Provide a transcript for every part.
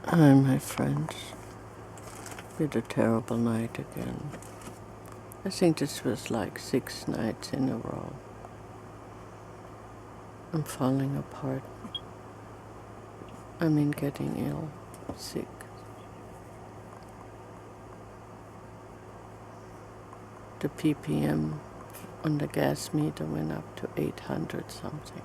Hi, my friends. Been a terrible night again. I think this was like 6 nights in a row. I'm falling apart. I mean, getting ill, sick. The ppm on the gas meter went up to 800 something.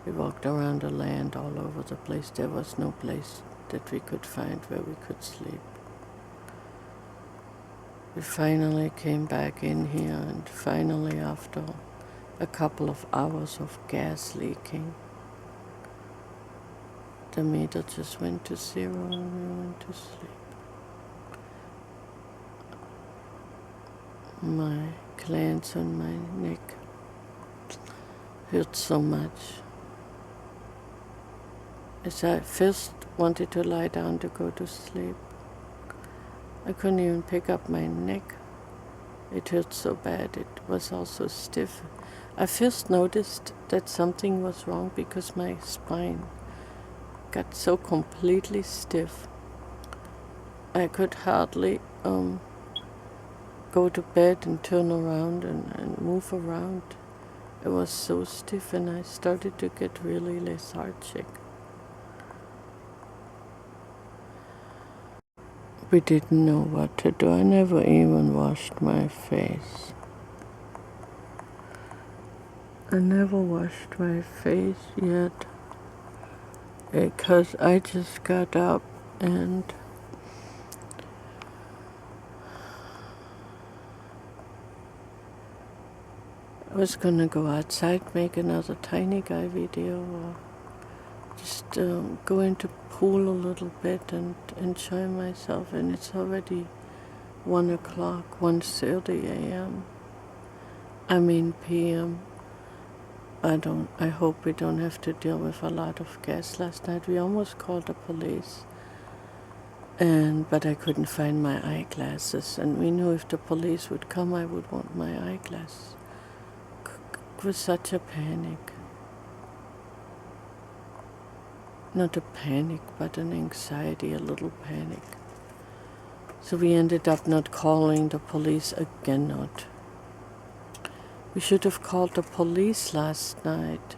We walked around the land all over the place. There was no place that we could find where we could sleep. We finally came back in here, and finally, after a couple of hours of gas leaking, the meter just went to 0 and we went to sleep. My glands on my neck hurt so much. As I first wanted to lie down to go to sleep, I couldn't even pick up my neck. It hurt so bad. It was also stiff. I first noticed that something was wrong because my spine got so completely stiff. I could hardly go to bed and turn around and move around. It was so stiff, and I started to get really lethargic. We didn't know what to do. I never even washed my face. I never washed my face yet because I just got up and I was gonna go outside, make another tiny guy video, or just go into pool a little bit and enjoy myself. And it's already 1 o'clock, 1:30 a.m. I mean p.m. I hope we don't have to deal with a lot of gas. Last night we almost called the police, but I couldn't find my eyeglasses, and we knew if the police would come I would want my eyeglasses. It was such a panic. Not a panic, but an anxiety, a little panic. So we ended up not calling the police again, not. We should have called the police last night.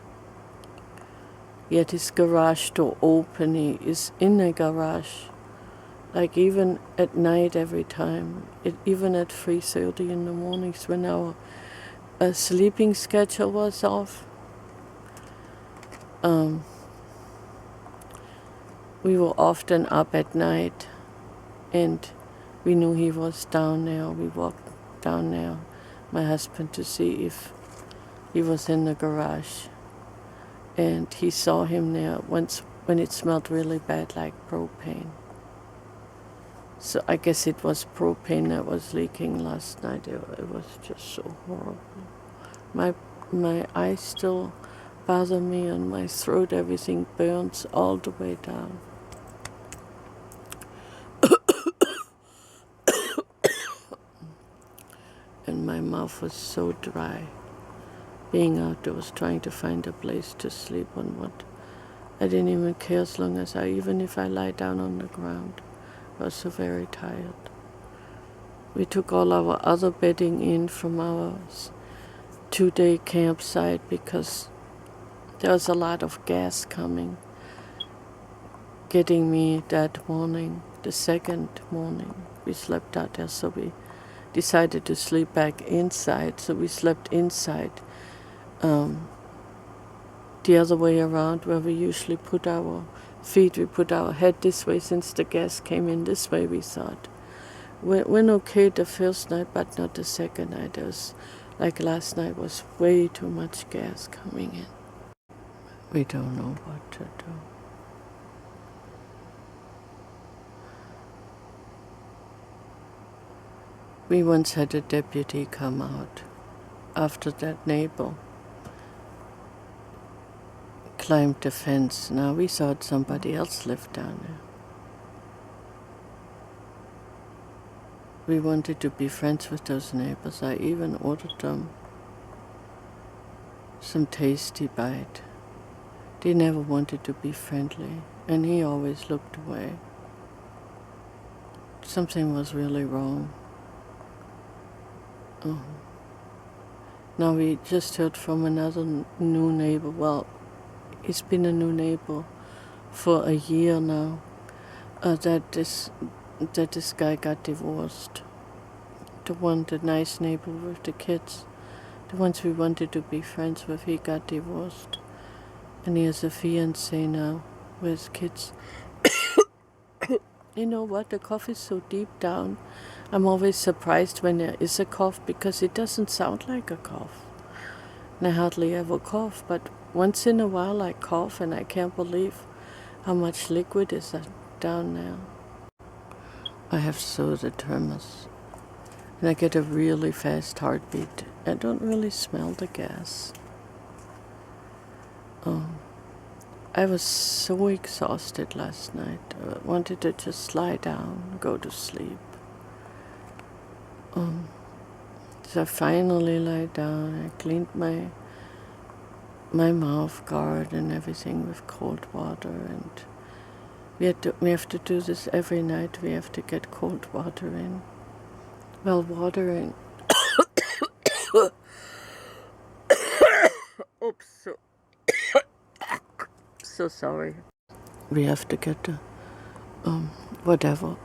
Yet his garage door open, he is in the garage. Like even at night every time, even at 3:30 in the mornings when our sleeping schedule was off. We were often up at night, and we knew he was down there. We walked down there, my husband, to see if he was in the garage. And he saw him there once when it smelled really bad, like propane. So I guess it was propane that was leaking last night. It was just so horrible. My eyes still bother me, and my throat, everything burns all the way down. And my mouth was so dry. Being outdoors, trying to find a place to sleep on what. I didn't even care as long as even if I lie down on the ground. I was so very tired. We took all our other bedding in from our 2-day campsite because there was a lot of gas coming, getting me that morning, the second morning. We slept out there, so we decided to sleep back inside, so we slept inside. The other way around, where we usually put our feet, we put our head this way. Since the gas came in this way, we thought. Went okay the first night, but not the second night. It was like last night was way too much gas coming in. We don't know what to do. We once had a deputy come out after that neighbor climbed the fence. Now we thought somebody else lived down there. We wanted to be friends with those neighbors. I even ordered them some Tasty Bite. They never wanted to be friendly. and he always looked away. Something was really wrong. Now we just heard from another new neighbor. Well, he's been a new neighbor for a year now. That this guy got divorced. The nice neighbor with the kids, the ones we wanted to be friends with, he got divorced, and he has a fiancée now with kids. You know what? The cough is so deep down. I'm always surprised when there is a cough because it doesn't sound like a cough. And I hardly ever cough, but once in a while I cough, and I can't believe how much liquid is down there. I have the tremors, and I get a really fast heartbeat. I don't really smell the gas. I was so exhausted last night. I wanted to just lie down, go to sleep. So I finally lie down. I cleaned my mouth guard and everything with cold water, and we have to do this every night. We have to get cold water in. Well, water in. Oops, so sorry. We have to get the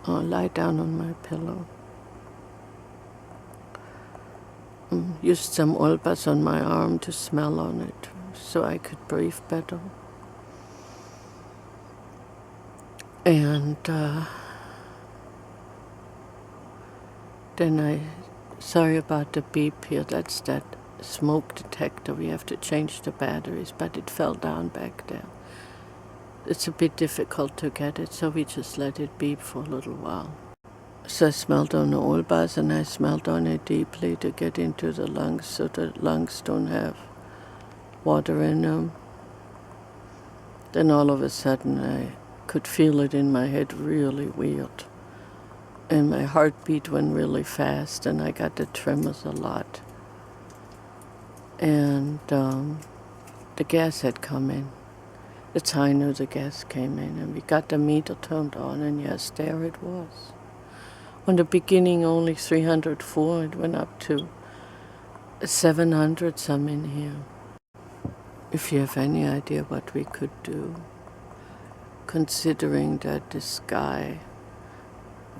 lie down on my pillow. Used some Olbas on my arm to smell on it so I could breathe better. And then sorry about the beep here, that's that smoke detector. We have to change the batteries, but it fell down back there. It's a bit difficult to get it, so we just let it beep for a little while. So I smelled on the Olbas, and I smelled on it deeply to get into the lungs so the lungs don't have water in them. Then all of a sudden I could feel it in my head really weird. And my heartbeat went really fast, and I got the tremors a lot. And the gas had come in. That's how I knew the gas came in. And we got the meter turned on, and yes, there it was. On the beginning, only 304. It went up to 700 some in here. If you have any idea what we could do, considering that this guy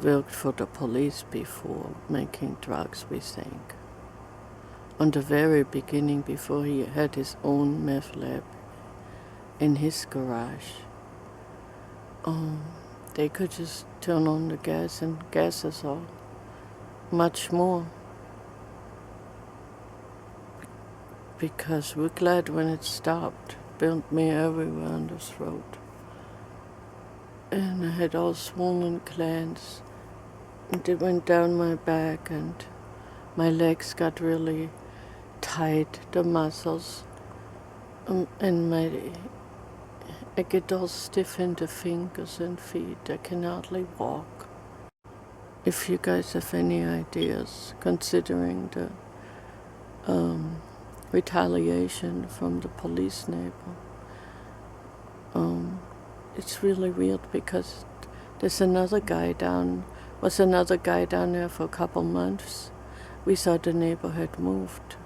worked for the police before, making drugs, we think. On the very beginning, before he had his own meth lab in his garage, they could just turn on the gas and gas us all. Much more. Because we're glad when it stopped. Burnt me everywhere on the throat. And I had all swollen glands. And it went down my back, and my legs got really tight, the muscles. And I get all stiff in the fingers and feet. I can hardly walk. If you guys have any ideas, considering the retaliation from the police neighbor, it's really weird because there's another guy down there for a couple months. We thought the neighbor had moved.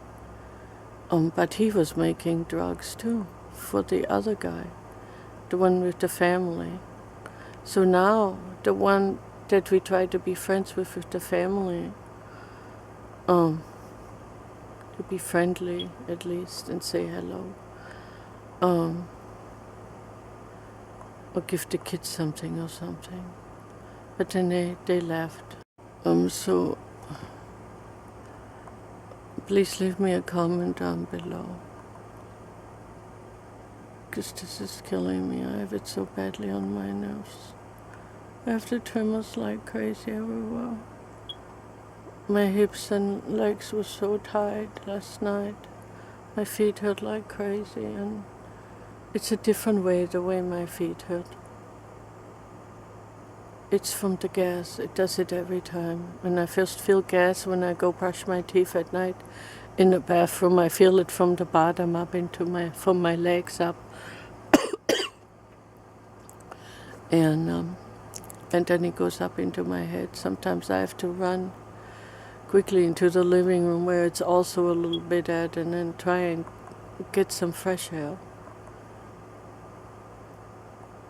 But he was making drugs too for the other guy, the one with the family. So now the one that we try to be friends with the family, to be friendly at least and say hello, or give the kids something or something. But then they left. So please leave me a comment down below, because this is killing me. I have it so badly on my nerves. I have the tremors like crazy everywhere. My hips and legs were so tight last night. My feet hurt like crazy, and it's a different way, the way my feet hurt. It's from the gas. It does it every time. When I first feel gas when I go brush my teeth at night in the bathroom, I feel it from the bottom up from my legs up. And then it goes up into my head. Sometimes I have to run quickly into the living room where it's also a little bit at, and then try and get some fresh air.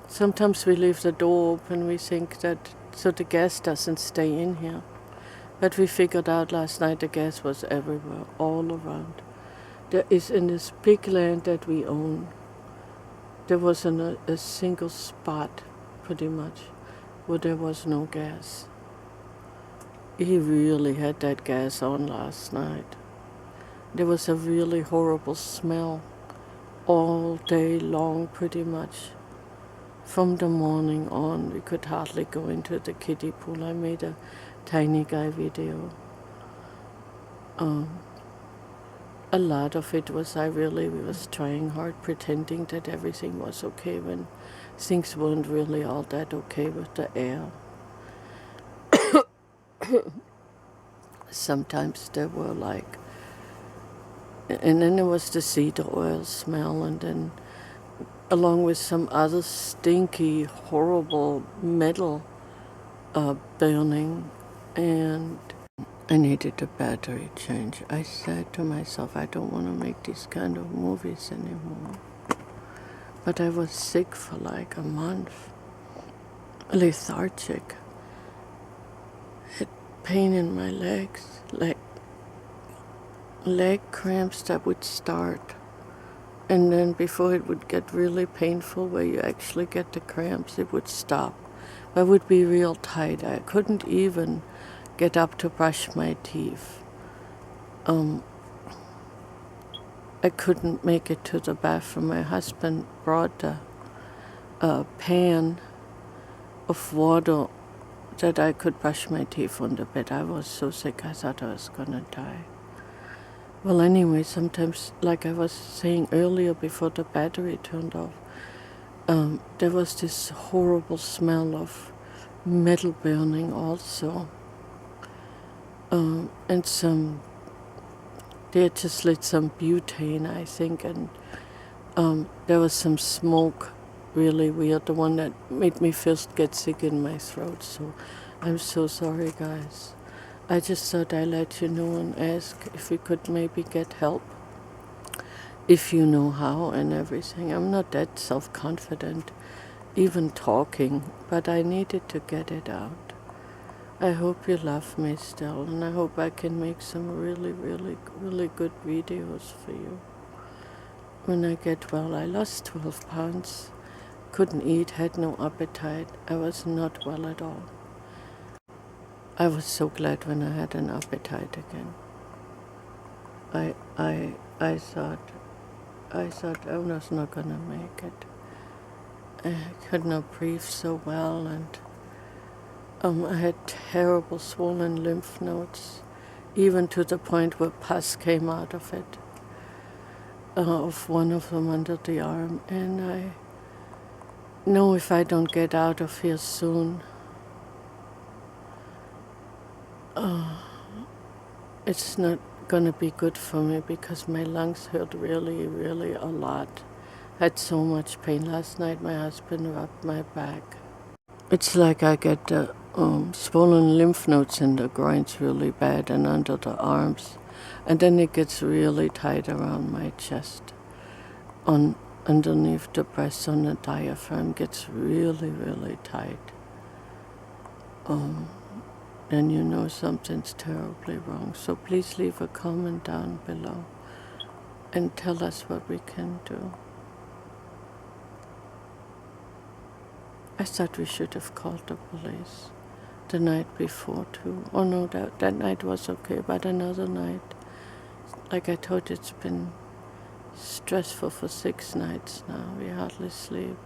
Sometimes we leave the door open, we think that so the gas doesn't stay in here. But we figured out last night the gas was everywhere, all around. There is in this big land that we own, there wasn't a single spot, pretty much, where there was no gas. He really had that gas on last night. There was a really horrible smell all day long, pretty much. From the morning on, we could hardly go into the kiddie pool. I made a tiny guy video. A lot of it was I really was trying hard, pretending that everything was okay when things weren't really all that okay with the air. Sometimes there were and then there was the cedar oil smell, and then along with some other stinky, horrible metal burning, and I needed a battery change. I said to myself, I don't want to make these kind of movies anymore. But I was sick for like a month, lethargic, had pain in my legs, leg cramps that would start. And then before it would get really painful, where you actually get the cramps, it would stop. I would be real tight. I couldn't even get up to brush my teeth. I couldn't make it to the bathroom. My husband brought a pan of water that I could brush my teeth on the bed. I was so sick, I thought I was gonna die. Well, anyway, sometimes, like I was saying earlier before the battery turned off, there was this horrible smell of metal burning also. And they had just lit some butane, I think, and there was some smoke, really weird, the one that made me first get sick in my throat. So I'm so sorry, guys. I just thought I'd let you know and ask if we could maybe get help, if you know how and everything. I'm not that self-confident, even talking, but I needed to get it out. I hope you love me still, and I hope I can make some really, really, really good videos for you. When I get well, I lost 12 pounds, couldn't eat, had no appetite. I was not well at all. I was so glad when I had an appetite again. I thought I was not gonna make it. I could not breathe so well, and I had terrible swollen lymph nodes, even to the point where pus came out of it, of one of them under the arm. And I know if I don't get out of here soon, it's not gonna be good for me, because my lungs hurt really, really a lot. I had so much pain last night. My husband rubbed my back. It's like I get the swollen lymph nodes in the groins really bad and under the arms, and then it gets really tight around my chest, underneath the breast, on the diaphragm gets really, really tight. Then you know something's terribly wrong. So please leave a comment down below and tell us what we can do. I thought we should have called the police the night before too. Oh no, that night was okay, but another night, like I told you, it's been stressful for 6 nights now. We hardly sleep.